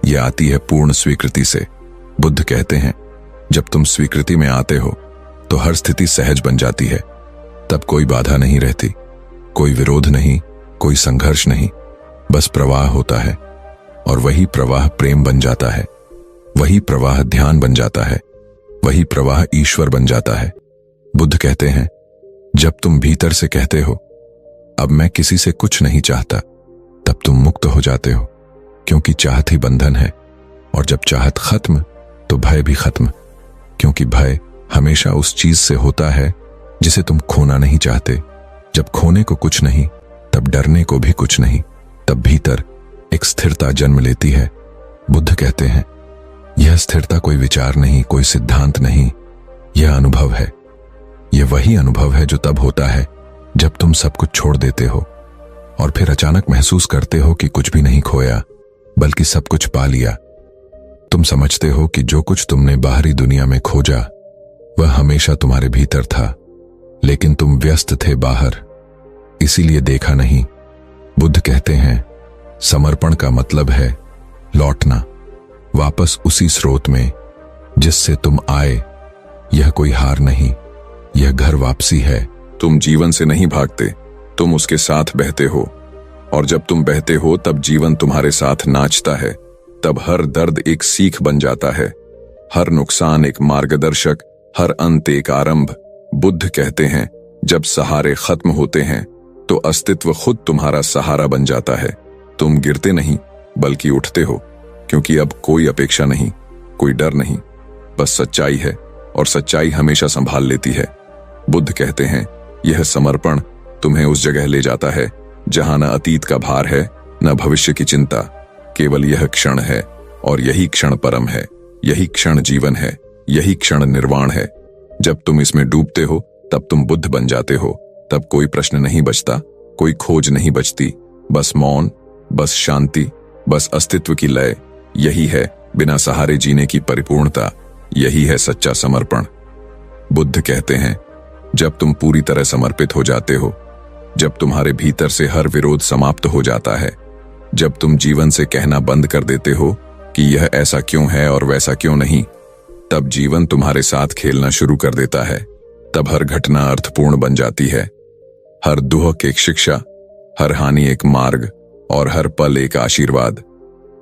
यह आती है पूर्ण स्वीकृति से। बुद्ध कहते हैं, जब तुम स्वीकृति में आते हो तो हर स्थिति सहज बन जाती है। तब कोई बाधा नहीं रहती, कोई विरोध नहीं, कोई संघर्ष नहीं, बस प्रवाह होता है। और वही प्रवाह प्रेम बन जाता है, वही प्रवाह ध्यान बन जाता है, वही प्रवाह ईश्वर बन जाता है। बुद्ध कहते हैं, जब तुम भीतर से कहते हो अब मैं किसी से कुछ नहीं चाहता, तब तुम मुक्त हो जाते हो, क्योंकि चाहत ही बंधन है। और जब चाहत खत्म तो भय भी खत्म, क्योंकि भय हमेशा उस चीज से होता है जिसे तुम खोना नहीं चाहते। जब खोने को कुछ नहीं, तब डरने को भी कुछ नहीं, तब भीतर एक स्थिरता जन्म लेती है। बुद्ध कहते हैं, यह स्थिरता कोई विचार नहीं, कोई सिद्धांत नहीं, यह अनुभव है। यह वही अनुभव है जो तब होता है जब तुम सब कुछ छोड़ देते हो और फिर अचानक महसूस करते हो कि कुछ भी नहीं खोया, बल्कि सब कुछ पा लिया। तुम समझते हो कि जो कुछ तुमने बाहरी दुनिया में खोजा वह हमेशा तुम्हारे भीतर था, लेकिन तुम व्यस्त थे बाहर, इसीलिए देखा नहीं। बुद्ध कहते हैं, समर्पण का मतलब है लौटना वापस उसी स्रोत में जिससे तुम आए। यह कोई हार नहीं, यह घर वापसी है। तुम जीवन से नहीं भागते, तुम उसके साथ बहते हो। और जब तुम बहते हो तब जीवन तुम्हारे साथ नाचता है। तब हर दर्द एक सीख बन जाता है, हर नुकसान एक मार्गदर्शक, हर अंत एक आरंभ। बुद्ध कहते हैं, जब सहारे खत्म होते हैं तो अस्तित्व खुद तुम्हारा सहारा बन जाता है। तुम गिरते नहीं बल्कि उठते हो, क्योंकि अब कोई अपेक्षा नहीं, कोई डर नहीं, बस सच्चाई है, और सच्चाई हमेशा संभाल लेती है। बुद्ध कहते हैं, यह समर्पण तुम्हें उस जगह ले जाता है जहां न अतीत का भार है, न भविष्य की चिंता। केवल यह क्षण है, और यही क्षण परम है, यही क्षण जीवन है, यही क्षण निर्वाण है। जब तुम इसमें डूबते हो तब तुम बुद्ध बन जाते हो। तब कोई प्रश्न नहीं बचता, कोई खोज नहीं बचती, बस मौन, बस शांति, बस अस्तित्व की लय। यही है बिना सहारे जीने की परिपूर्णता, यही है सच्चा समर्पण। बुद्ध कहते हैं, जब तुम पूरी तरह समर्पित हो जाते हो, जब तुम्हारे भीतर से हर विरोध समाप्त हो जाता है, जब तुम जीवन से कहना बंद कर देते हो कि यह ऐसा क्यों है और वैसा क्यों नहीं, तब जीवन तुम्हारे साथ खेलना शुरू कर देता है। तब हर घटना अर्थपूर्ण बन जाती है, हर दुहक एक शिक्षा, हर हानि एक मार्ग, और हर पल एक आशीर्वाद।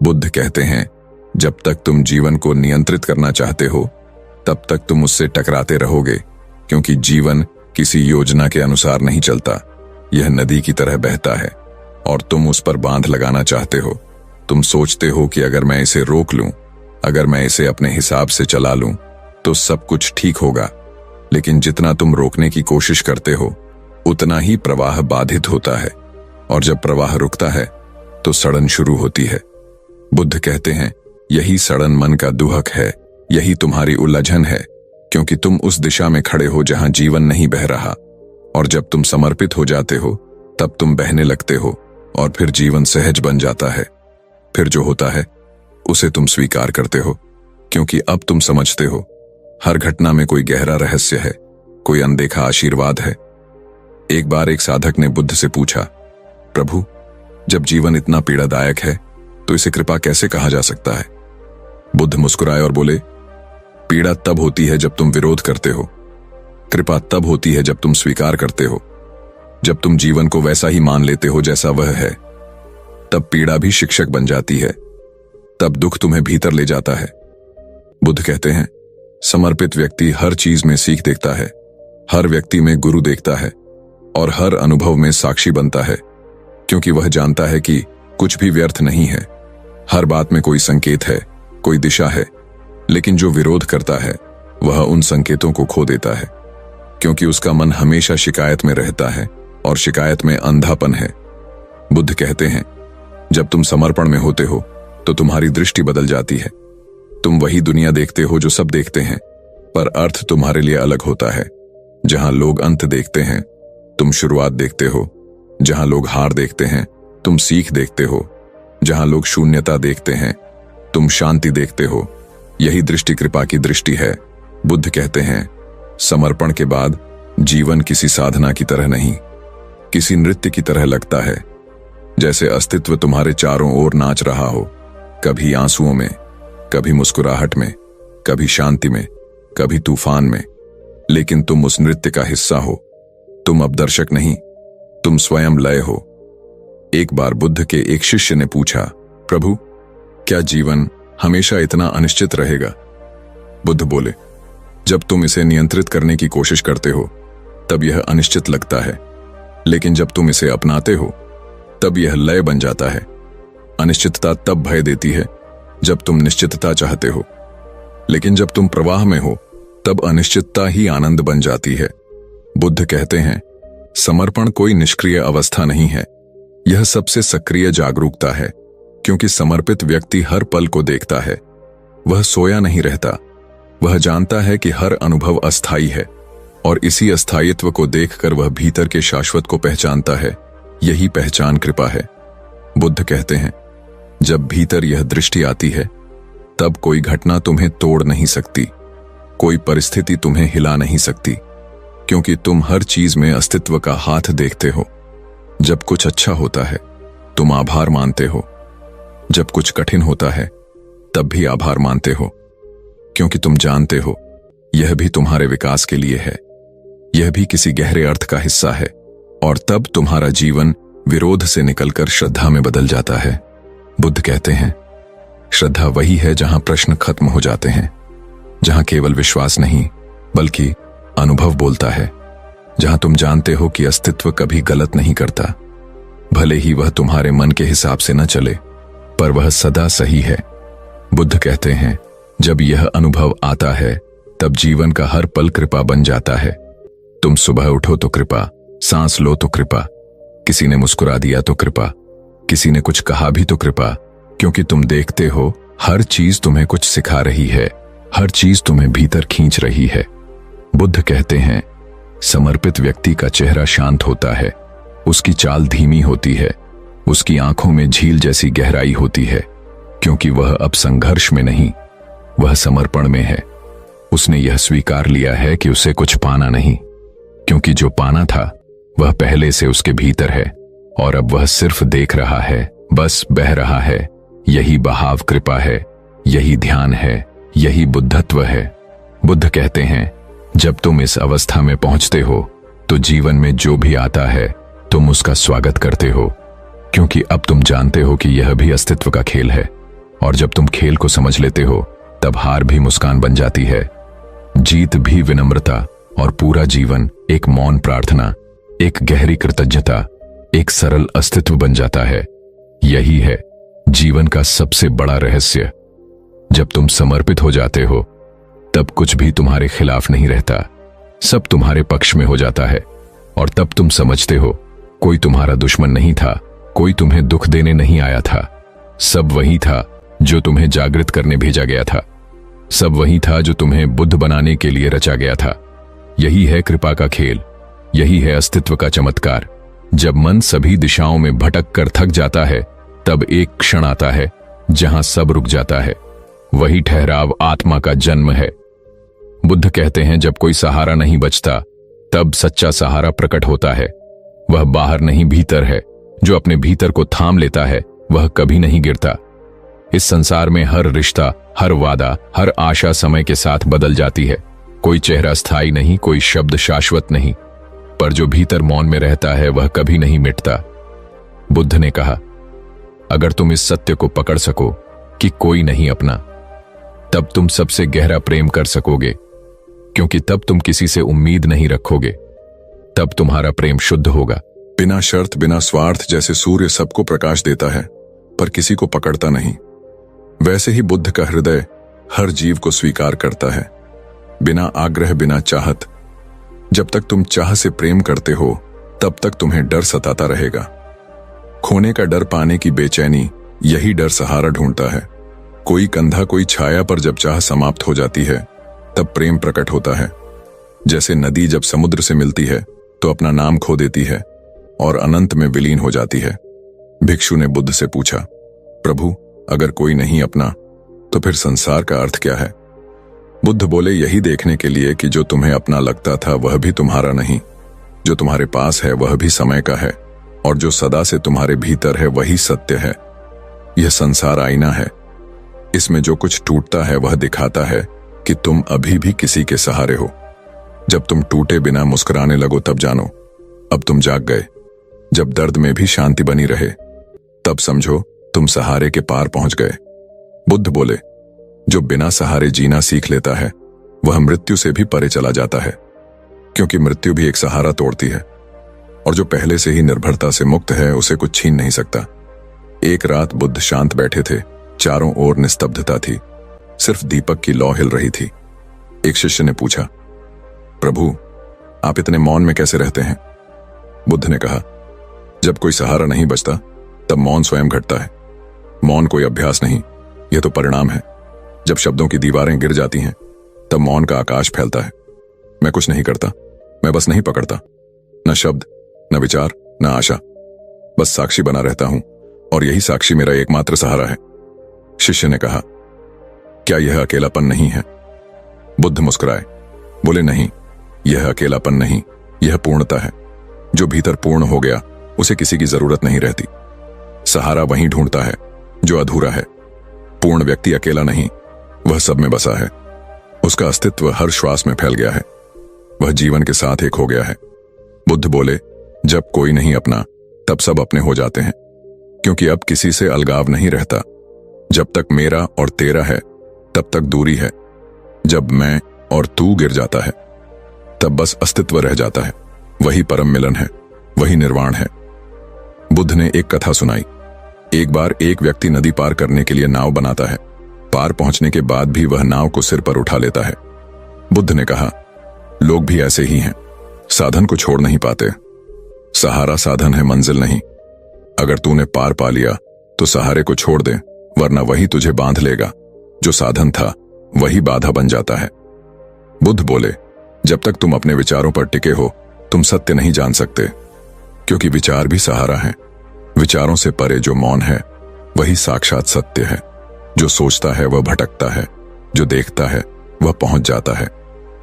बुद्ध कहते हैं, जब तक तुम जीवन को नियंत्रित करना चाहते हो तब तक तुम उससे टकराते रहोगे, क्योंकि जीवन किसी योजना के अनुसार नहीं चलता। यह नदी की तरह बहता है और तुम उस पर बांध लगाना चाहते हो। तुम सोचते हो कि अगर मैं इसे रोक लूं, अगर मैं इसे अपने हिसाब से चला लूं तो सब कुछ ठीक होगा। लेकिन जितना तुम रोकने की कोशिश करते हो उतना ही प्रवाह बाधित होता है, और जब प्रवाह रुकता है तो सड़न शुरू होती है। बुद्ध कहते हैं, यही सड़न मन का दुहक है, यही तुम्हारी उलझन है, क्योंकि तुम उस दिशा में खड़े हो जहां जीवन नहीं बह रहा। और जब तुम समर्पित हो जाते हो तब तुम बहने लगते हो, और फिर जीवन सहज बन जाता है। फिर जो होता है उसे तुम स्वीकार करते हो, क्योंकि अब तुम समझते हो हर घटना में कोई गहरा रहस्य है, कोई अनदेखा आशीर्वाद है। एक बार एक साधक ने बुद्ध से पूछा, प्रभु, जब जीवन इतना पीड़ादायक है तो इसे कृपा कैसे कहा जा सकता है? बुद्ध मुस्कुराए और बोले, पीड़ा तब होती है जब तुम विरोध करते हो, कृपा तब होती है जब तुम स्वीकार करते हो। जब तुम जीवन को वैसा ही मान लेते हो जैसा वह है, तब पीड़ा भी शिक्षक बन जाती है, तब दुख तुम्हें भीतर ले जाता है। बुद्ध कहते हैं, समर्पित व्यक्ति हर चीज में सीख देखता है, हर व्यक्ति में गुरु देखता है, और हर अनुभव में साक्षी बनता है, क्योंकि वह जानता है कि कुछ भी व्यर्थ नहीं है। हर बात में कोई संकेत है, कोई दिशा है। लेकिन जो विरोध करता है वह उन संकेतों को खो देता है, क्योंकि उसका मन हमेशा शिकायत में रहता है, और शिकायत में अंधापन है। बुद्ध कहते हैं, जब तुम समर्पण में होते हो तो तुम्हारी दृष्टि बदल जाती है। तुम वही दुनिया देखते हो जो सब देखते हैं, पर अर्थ तुम्हारे लिए अलग होता है। जहां लोग अंत देखते हैं तुम शुरुआत देखते हो, जहां लोग हार देखते हैं तुम सीख देखते हो, जहां लोग शून्यता देखते हैं तुम शांति देखते हो। यही दृष्टि कृपा की दृष्टि है। बुद्ध कहते हैं, समर्पण के बाद जीवन किसी साधना की तरह नहीं, किसी नृत्य की तरह लगता है। जैसे अस्तित्व तुम्हारे चारों ओर नाच रहा हो, कभी आंसुओं में, कभी मुस्कुराहट में, कभी शांति में, कभी तूफान में। लेकिन तुम उस नृत्य का हिस्सा हो। तुम अब दर्शक नहीं, तुम स्वयं लय हो। एक बार बुद्ध के एक शिष्य ने पूछा, प्रभु, क्या जीवन हमेशा इतना अनिश्चित रहेगा? बुद्ध बोले, जब तुम इसे नियंत्रित करने की कोशिश करते हो तब यह अनिश्चित लगता है, लेकिन जब तुम इसे अपनाते हो तब यह लय बन जाता है। अनिश्चितता तब भय देती है जब तुम निश्चितता चाहते हो, लेकिन जब तुम प्रवाह में हो तब अनिश्चितता ही आनंद बन जाती है। बुद्ध कहते हैं, समर्पण कोई निष्क्रिय अवस्था नहीं है, यह सबसे सक्रिय जागरूकता है, क्योंकि समर्पित व्यक्ति हर पल को देखता है। वह सोया नहीं रहता, वह जानता है कि हर अनुभव अस्थायी है, और इसी अस्थायित्व को देखकर वह भीतर के शाश्वत को पहचानता है। यही पहचान कृपा है। बुद्ध कहते हैं, जब भीतर यह दृष्टि आती है तब कोई घटना तुम्हें तोड़ नहीं सकती, कोई परिस्थिति तुम्हें हिला नहीं सकती, क्योंकि तुम हर चीज में अस्तित्व का हाथ देखते हो। जब कुछ अच्छा होता है तुम आभार मानते हो, जब कुछ कठिन होता है तब भी आभार मानते हो, क्योंकि तुम जानते हो यह भी तुम्हारे विकास के लिए है, यह भी किसी गहरे अर्थ का हिस्सा है। और तब तुम्हारा जीवन विरोध से निकलकर श्रद्धा में बदल जाता है। बुद्ध कहते हैं, श्रद्धा वही है जहां प्रश्न खत्म हो जाते हैं, जहां केवल विश्वास नहीं बल्कि अनुभव बोलता है, जहां तुम जानते हो कि अस्तित्व कभी गलत नहीं करता, भले ही वह तुम्हारे मन के हिसाब से न चले, पर वह सदा सही है। बुद्ध कहते हैं, जब यह अनुभव आता है तब जीवन का हर पल कृपा बन जाता है। तुम सुबह उठो तो कृपा, सांस लो तो कृपा, किसी ने मुस्कुरा दिया तो कृपा, किसी ने कुछ कहा भी तो कृपा, क्योंकि तुम देखते हो हर चीज तुम्हें कुछ सिखा रही है, हर चीज तुम्हें भीतर खींच रही है। बुद्ध कहते हैं, समर्पित व्यक्ति का चेहरा शांत होता है, उसकी चाल धीमी होती है, उसकी आंखों में झील जैसी गहराई होती है, क्योंकि वह अब संघर्ष में नहीं, वह समर्पण में है। उसने यह स्वीकार लिया है कि उसे कुछ पाना नहीं, क्योंकि जो पाना था वह पहले से उसके भीतर है, और अब वह सिर्फ देख रहा है, बस बह रहा है। यही बहाव कृपा है, यही ध्यान है, यही बुद्धत्व है। बुद्ध कहते हैं, जब तुम इस अवस्था में पहुंचते हो तो जीवन में जो भी आता है तुम उसका स्वागत करते हो, क्योंकि अब तुम जानते हो कि यह भी अस्तित्व का खेल है। और जब तुम खेल को समझ लेते हो तब हार भी मुस्कान बन जाती है, जीत भी विनम्रता, और पूरा जीवन एक मौन प्रार्थना, एक गहरी कृतज्ञता, एक सरल अस्तित्व बन जाता है। यही है जीवन का सबसे बड़ा रहस्य। जब तुम समर्पित हो जाते हो तब कुछ भी तुम्हारे खिलाफ नहीं रहता, सब तुम्हारे पक्ष में हो जाता है। और तब तुम समझते हो कोई तुम्हारा दुश्मन नहीं था, कोई तुम्हें दुख देने नहीं आया था, सब वही था जो तुम्हें जागृत करने भेजा गया था, सब वही था जो तुम्हें बुद्ध बनाने के लिए रचा गया था। यही है कृपा का खेल, यही है अस्तित्व का चमत्कार। जब मन सभी दिशाओं में भटक कर थक जाता है तब एक क्षण आता है जहां सब रुक जाता है। वही ठहराव आत्मा का जन्म है। बुद्ध कहते हैं, जब कोई सहारा नहीं बचता तब सच्चा सहारा प्रकट होता है। वह बाहर नहीं भीतर है। जो अपने भीतर को थाम लेता है वह कभी नहीं गिरता। इस संसार में हर रिश्ता, हर वादा, हर आशा समय के साथ बदल जाती है। कोई चेहरा स्थायी नहीं, कोई शब्द शाश्वत नहीं, पर जो भीतर मौन में रहता है वह कभी नहीं मिटता। बुद्ध ने कहा, अगर तुम इस सत्य को पकड़ सको कि कोई नहीं अपना, तब तुम सबसे गहरा प्रेम कर सकोगे, क्योंकि तब तुम किसी से उम्मीद नहीं रखोगे, तब तुम्हारा प्रेम शुद्ध होगा। बिना शर्त, बिना स्वार्थ, जैसे सूर्य सबको प्रकाश देता है पर किसी को पकड़ता नहीं, वैसे ही बुद्ध का हृदय हर जीव को स्वीकार करता है, बिना आग्रह, बिना चाहत। जब तक तुम चाह से प्रेम करते हो तब तक तुम्हें डर सताता रहेगा। खोने का डर, पाने की बेचैनी, यही डर सहारा ढूंढता है। कोई कंधा, कोई छाया, पर जब चाह समाप्त हो जाती है तब प्रेम प्रकट होता है। जैसे नदी जब समुद्र से मिलती है तो अपना नाम खो देती है और अनंत में विलीन हो जाती है। भिक्षु ने बुद्ध से पूछा, प्रभु, अगर कोई नहीं अपना तो फिर संसार का अर्थ क्या है? बुद्ध बोले, यही देखने के लिए कि जो तुम्हें अपना लगता था वह भी तुम्हारा नहीं, जो तुम्हारे पास है वह भी समय का है, और जो सदा से तुम्हारे भीतर है वही सत्य है। यह संसार आईना है, इसमें जो कुछ टूटता है वह दिखाता है कि तुम अभी भी किसी के सहारे हो। जब तुम टूटे बिना मुस्कुराने लगो तब जानो अब तुम जाग गए। जब दर्द में भी शांति बनी रहे तब समझो तुम सहारे के पार पहुंच गए। बुद्ध बोले, जो बिना सहारे जीना सीख लेता है वह मृत्यु से भी परे चला जाता है, क्योंकि मृत्यु भी एक सहारा तोड़ती है, और जो पहले से ही निर्भरता से मुक्त है उसे कुछ छीन नहीं सकता। एक रात बुद्ध शांत बैठे थे, चारों ओर निस्तब्धता थी, सिर्फ दीपक की लौ हिल रही थी। एक शिष्य ने पूछा, प्रभु आप इतने मौन में कैसे रहते हैं? बुद्ध ने कहा, जब कोई सहारा नहीं बचता तब मौन स्वयं घटता है। मौन कोई अभ्यास नहीं, यह तो परिणाम है। जब शब्दों की दीवारें गिर जाती हैं तब मौन का आकाश फैलता है। मैं कुछ नहीं करता, मैं बस नहीं पकड़ता, न शब्द, न विचार, न आशा, बस साक्षी बना रहता हूं, और यही साक्षी मेरा एकमात्र सहारा है। शिष्य ने कहा, क्या यह अकेलापन नहीं है? बुद्ध मुस्कुराए, बोले, नहीं, यह अकेलापन नहीं, यह पूर्णता है। जो भीतर पूर्ण हो गया उसे किसी की जरूरत नहीं रहती। सहारा वहीं ढूंढता है जो अधूरा है। पूर्ण व्यक्ति अकेला नहीं, वह सब में बसा है। उसका अस्तित्व हर श्वास में फैल गया है, वह जीवन के साथ एक हो गया है। बुद्ध बोले, जब कोई नहीं अपना तब सब अपने हो जाते हैं, क्योंकि अब किसी से अलगाव नहीं रहता। जब तक मेरा और तेरा है तब तक दूरी है। जब मैं और तू गिर जाता है तब बस अस्तित्व रह जाता है। वही परम मिलन है, वही निर्वाण है। बुद्ध ने एक कथा सुनाई। एक बार एक व्यक्ति नदी पार करने के लिए नाव बनाता है। पार पहुंचने के बाद भी वह नाव को सिर पर उठा लेता है। बुद्ध ने कहा, लोग भी ऐसे ही हैं, साधन को छोड़ नहीं पाते। सहारा साधन है, मंजिल नहीं। अगर तूने पार पा लिया तो सहारे को छोड़ दे, वरना वही तुझे बांध लेगा। जो साधन था वही बाधा बन जाता है। बुद्ध बोले, जब तक तुम अपने विचारों पर टिके हो तुम सत्य नहीं जान सकते, क्योंकि विचार भी सहारा है। विचारों से परे जो मौन है वही साक्षात सत्य है। जो सोचता है वह भटकता है, जो देखता है वह पहुंच जाता है।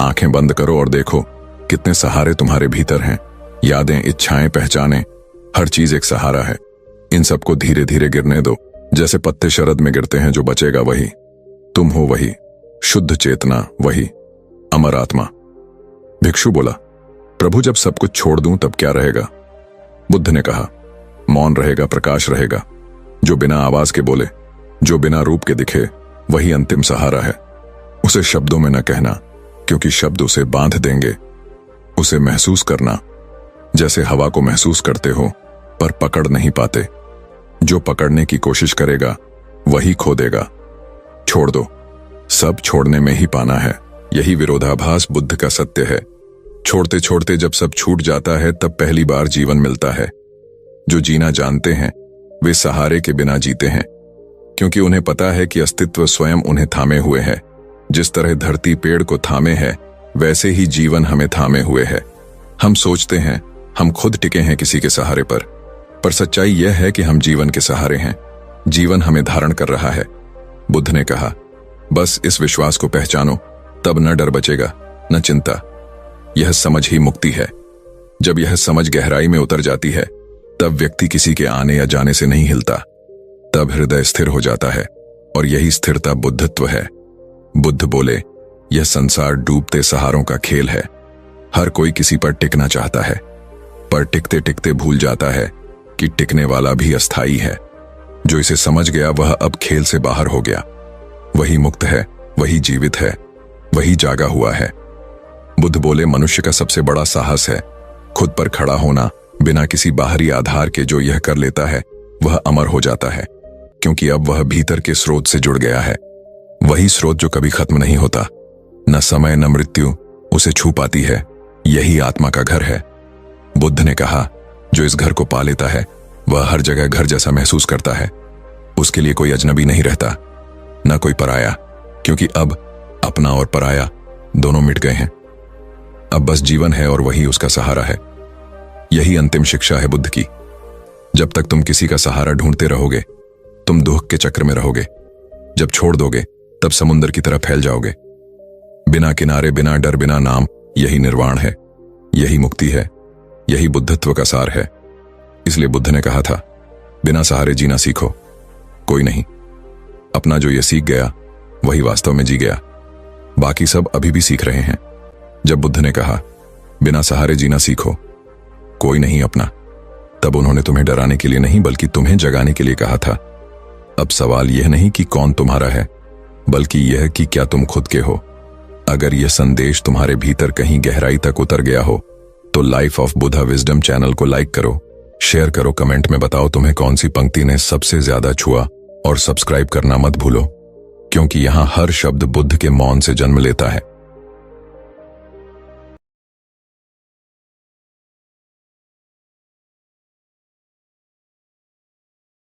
आंखें बंद करो और देखो कितने सहारे तुम्हारे भीतर हैं। यादें, इच्छाएं, पहचानें, हर चीज एक सहारा है। इन सबको धीरे धीरे गिरने दो, जैसे पत्ते शरद में गिरते हैं। जो बचेगा वही तुम हो, वही शुद्ध चेतना, वही अमर आत्मा। भिक्षु बोला, प्रभु जब सब कुछ छोड़ दूं तब क्या रहेगा? बुद्ध ने कहा, मौन रहेगा, प्रकाश रहेगा। जो बिना आवाज के बोले, जो बिना रूप के दिखे, वही अंतिम सहारा है। उसे शब्दों में न कहना, क्योंकि शब्द उसे बांध देंगे। उसे महसूस करना, जैसे हवा को महसूस करते हो पर पकड़ नहीं पाते। जो पकड़ने की कोशिश करेगा वही खो देगा। छोड़ दो, सब छोड़ने में ही पाना है। यही विरोधाभास बुद्ध का सत्य है। छोड़ते छोड़ते जब सब छूट जाता है तब पहली बार जीवन मिलता है। जो जीना जानते हैं वे सहारे के बिना जीते हैं, क्योंकि उन्हें पता है कि अस्तित्व स्वयं उन्हें थामे हुए है। जिस तरह धरती पेड़ को थामे है वैसे ही जीवन हमें थामे हुए है। हम सोचते हैं हम खुद टिके हैं किसी के सहारे पर सच्चाई यह है कि हम जीवन के सहारे हैं। जीवन हमें धारण कर रहा है। बुद्ध ने कहा, बस इस विश्वास को पहचानो, तब न डर बचेगा न चिंता। यह समझ ही मुक्ति है। जब यह समझ गहराई में उतर जाती है तब व्यक्ति किसी के आने या जाने से नहीं हिलता। तब हृदय स्थिर हो जाता है, और यही स्थिरता बुद्धत्व है। बुद्ध बोले, यह संसार डूबते सहारों का खेल है। हर कोई किसी पर टिकना चाहता है, पर टिकते टिकते भूल जाता है कि टिकने वाला भी अस्थाई है। जो इसे समझ गया वह अब खेल से बाहर हो गया। वही मुक्त है, वही जीवित है, वही जागा हुआ है। बुद्ध बोले, मनुष्य का सबसे बड़ा साहस है खुद पर खड़ा होना, बिना किसी बाहरी आधार के। जो यह कर लेता है वह अमर हो जाता है, क्योंकि अब वह भीतर के स्रोत से जुड़ गया है। वही स्रोत जो कभी खत्म नहीं होता। न समय न मृत्यु उसे छू पाती है। यही आत्मा का घर है। बुद्ध ने कहा, जो इस घर को पा लेता है वह हर जगह घर जैसा महसूस करता है। उसके लिए कोई अजनबी नहीं रहता, न कोई पराया, क्योंकि अब अपना और पराया दोनों मिट गए हैं। अब बस जीवन है और वही उसका सहारा है। यही अंतिम शिक्षा है बुद्ध की। जब तक तुम किसी का सहारा ढूंढते रहोगे तुम दुख के चक्र में रहोगे। जब छोड़ दोगे तब समुद्र की तरह फैल जाओगे। बिना किनारे, बिना डर, बिना नाम, यही निर्वाण है, यही मुक्ति है, यही बुद्धत्व का सार है। इसलिए बुद्ध ने कहा था, बिना सहारे जीना सीखो। कोई नहीं, अपना जो ये सीख गया वही वास्तव में जी गया। बाकी सब अभी भी सीख रहे हैं। जब बुद्ध ने कहा बिना सहारे जीना सीखो, कोई नहीं अपना, तब उन्होंने तुम्हें डराने के लिए नहीं बल्कि तुम्हें जगाने के लिए कहा था। अब सवाल यह नहीं कि कौन तुम्हारा है, बल्कि यह कि क्या तुम खुद के हो। अगर यह संदेश तुम्हारे भीतर कहीं गहराई तक उतर गया हो तो life of Buddha wisdom channel को लाइक करो, शेयर करो, कमेंट में बताओ तुम्हें कौन सी पंक्ति ने सबसे ज्यादा छुआ, और सब्सक्राइब करना मत भूलो, क्योंकि यहां हर शब्द बुद्ध के मौन से जन्म लेता है।